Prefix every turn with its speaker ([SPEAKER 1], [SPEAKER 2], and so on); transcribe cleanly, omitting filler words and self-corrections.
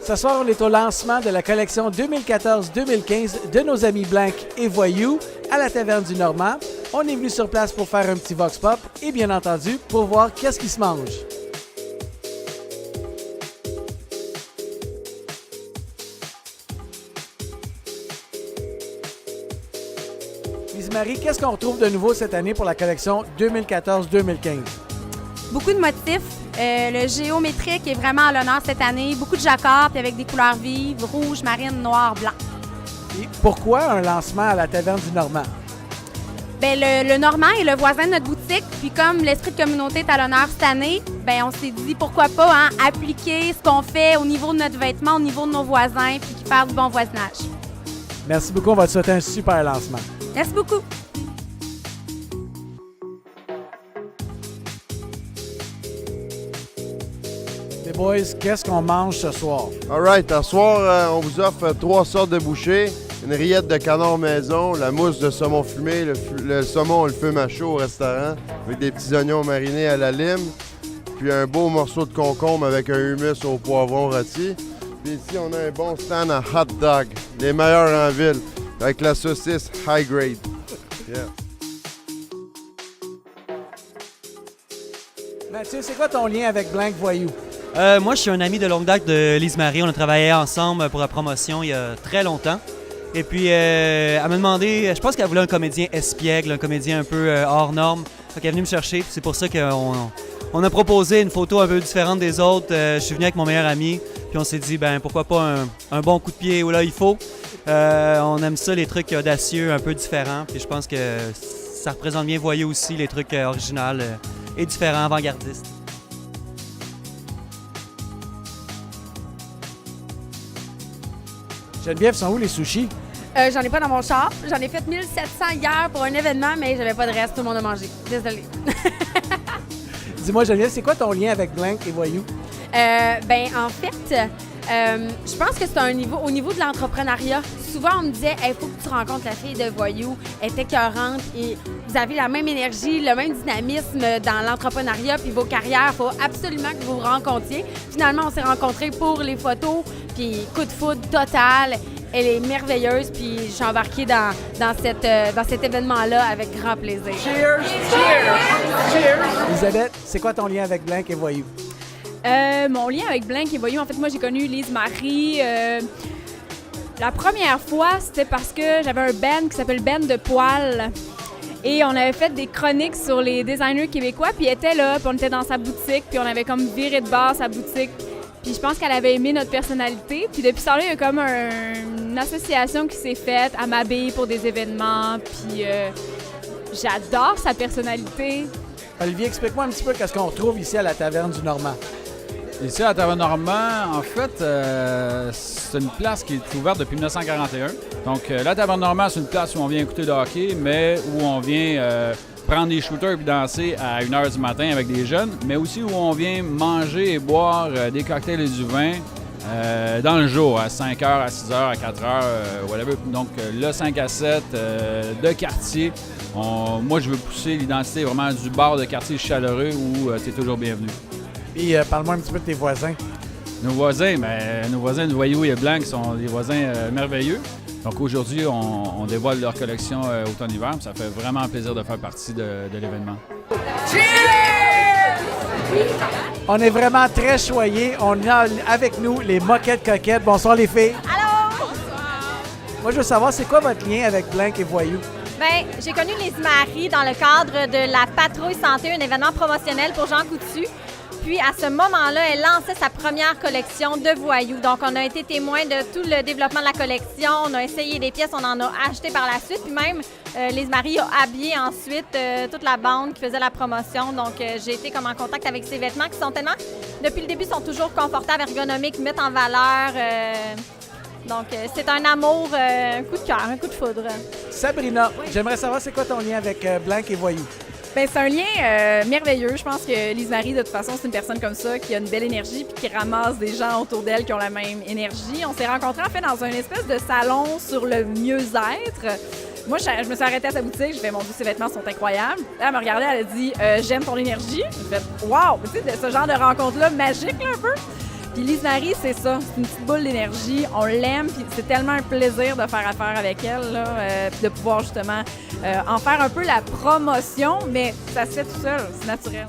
[SPEAKER 1] Ce soir, on est au lancement de la collection 2014-2015 de nos amis Blank et Voyou à la Taverne du Normand. On est venu sur place pour faire un petit vox pop et bien entendu pour voir qu'est-ce qui se mange. Lise-Marie, qu'est-ce qu'on retrouve de nouveau cette année pour la collection 2014-2015?
[SPEAKER 2] Beaucoup de motifs. Le géométrique est vraiment à l'honneur cette année. Beaucoup de jacquard, puis avec des couleurs vives, rouge, marine, noir, blanc.
[SPEAKER 1] Et pourquoi un lancement à la Taverne du Normand?
[SPEAKER 2] Bien, le Normand est le voisin de notre boutique. Puis comme l'esprit de communauté est à l'honneur cette année, bien, on s'est dit pourquoi pas appliquer ce qu'on fait au niveau de notre vêtement, au niveau de nos voisins, puis faire du bon voisinage.
[SPEAKER 1] Merci beaucoup. On va te souhaiter un super lancement.
[SPEAKER 2] Merci beaucoup.
[SPEAKER 1] Les boys, qu'est-ce qu'on mange ce soir?
[SPEAKER 3] All right, ce soir, on vous offre 3 sortes de bouchées. Une rillette de canard maison, la mousse de saumon fumé, le saumon, on le fume à chaud au restaurant, avec des petits oignons marinés à la lime, puis un beau morceau de concombre avec un hummus au poivron rôti. Puis ici, on a un bon stand à hot dog, les meilleurs en ville, avec la saucisse high grade. Yeah.
[SPEAKER 1] Mathieu, c'est quoi ton lien avec Blank Voyou?
[SPEAKER 4] Moi, je suis un ami de longue date de Lise-Marie. On a travaillé ensemble pour la promotion il y a très longtemps. Et puis, elle m'a demandé, je pense qu'elle voulait un comédien espiègle, un comédien un peu hors norme. Donc, elle est venue me chercher. C'est pour ça qu'on a proposé une photo un peu différente des autres. Je suis venu avec mon meilleur ami. Puis, on s'est dit, ben pourquoi pas un bon coup de pied où là il faut. On aime ça, les trucs audacieux, un peu différents. Puis, je pense que ça représente bien Voyou aussi, les trucs originaux et différents, avant-gardistes.
[SPEAKER 1] Geneviève, sont où les sushis?
[SPEAKER 2] J'en ai pas dans mon char. J'en ai fait 1700 hier pour un événement, mais j'avais pas de reste. Tout le monde a mangé. Désolée.
[SPEAKER 1] Dis-moi, Geneviève, c'est quoi ton lien avec Blank et Voyou?
[SPEAKER 2] En fait, je pense que c'est au niveau de l'entrepreneuriat. Souvent, on me disait, il faut que tu rencontres la fille de Voyou. Elle est écœurante et vous avez la même énergie, le même dynamisme dans l'entrepreneuriat puis vos carrières. Il faut absolument que vous vous rencontriez. Finalement, on s'est rencontrés pour les photos, puis coup de foudre total. Elle est merveilleuse, puis je suis embarquée dans cet événement-là avec grand plaisir.
[SPEAKER 1] Cheers! Cheers! Cheers! Elisabeth, c'est quoi ton lien avec Blank et Voyou?
[SPEAKER 5] Mon lien avec Blank et Voyou, en fait, moi, j'ai connu Lise-Marie. La première fois, c'était parce que j'avais un band qui s'appelle Band de Poil. Et on avait fait des chroniques sur les designers québécois, puis elle était là, puis on était dans sa boutique, puis on avait comme viré de base sa boutique. Puis je pense qu'elle avait aimé notre personnalité. Puis depuis ce temps-là, il y a comme une association qui s'est faite. Elle m'habille pour des événements, puis j'adore sa personnalité.
[SPEAKER 1] Olivier, explique-moi un petit peu qu'est-ce qu'on retrouve ici à la Taverne du Normand.
[SPEAKER 6] Ici, à la Taverne Normand, en fait, c'est une place qui est ouverte depuis 1941. Donc, la Taverne Normand, c'est une place où on vient écouter le hockey, mais où on vient prendre des shooters et danser à 1h du matin avec des jeunes, mais aussi où on vient manger et boire des cocktails et du vin dans le jour, à 5h, à 6h, à 4h, whatever. Donc, le 5 à 7 de quartier. Moi, je veux pousser l'identité vraiment du bar de quartier chaleureux où tu es toujours bienvenu.
[SPEAKER 1] Puis, parle-moi un petit peu de tes voisins.
[SPEAKER 6] Nos voisins de Voyou et Blank sont des voisins merveilleux. Donc aujourd'hui, on dévoile leur collection automne-hiver. Ça fait vraiment plaisir de faire partie de l'événement.
[SPEAKER 1] On est vraiment très choyés. On a avec nous les Moquettes Coquettes. Bonsoir les filles.
[SPEAKER 7] Allô!
[SPEAKER 1] Moi, je veux savoir, c'est quoi votre lien avec Blank et Voyou?
[SPEAKER 7] Bien, j'ai connu Lise-Marie dans le cadre de la Patrouille Santé, un événement promotionnel pour Jean Coutu. Puis, à ce moment-là, elle lançait sa première collection de Voyou. Donc, on a été témoin de tout le développement de la collection. On a essayé des pièces, on en a acheté par la suite. Puis même, Lise-Marie a habillé ensuite toute la bande qui faisait la promotion. Donc, j'ai été comme en contact avec ces vêtements qui sont tellement, depuis le début, sont toujours confortables, ergonomiques, mettent en valeur. Donc, c'est un amour, un coup de cœur, un coup de foudre.
[SPEAKER 1] Sabrina, j'aimerais savoir c'est quoi ton lien avec Blank et Voyou?
[SPEAKER 5] Bien, c'est un lien merveilleux. Je pense que Lise-Marie, de toute façon, c'est une personne comme ça qui a une belle énergie puis qui ramasse des gens autour d'elle qui ont la même énergie. On s'est rencontrés, en fait, dans un espèce de salon sur le mieux-être. Moi, je me suis arrêtée à sa boutique. Je fais, mon Dieu, ses vêtements sont incroyables. Elle m'a regardée, elle a dit, j'aime ton énergie. J'ai fait, wow! Tu sais, ce genre de rencontre-là, magique, là, un peu. Puis Lise Marie, c'est ça, c'est une petite boule d'énergie, on l'aime, puis c'est tellement un plaisir de faire affaire avec elle, là, puis de pouvoir justement en faire un peu la promotion, mais ça se fait tout seul, c'est naturel.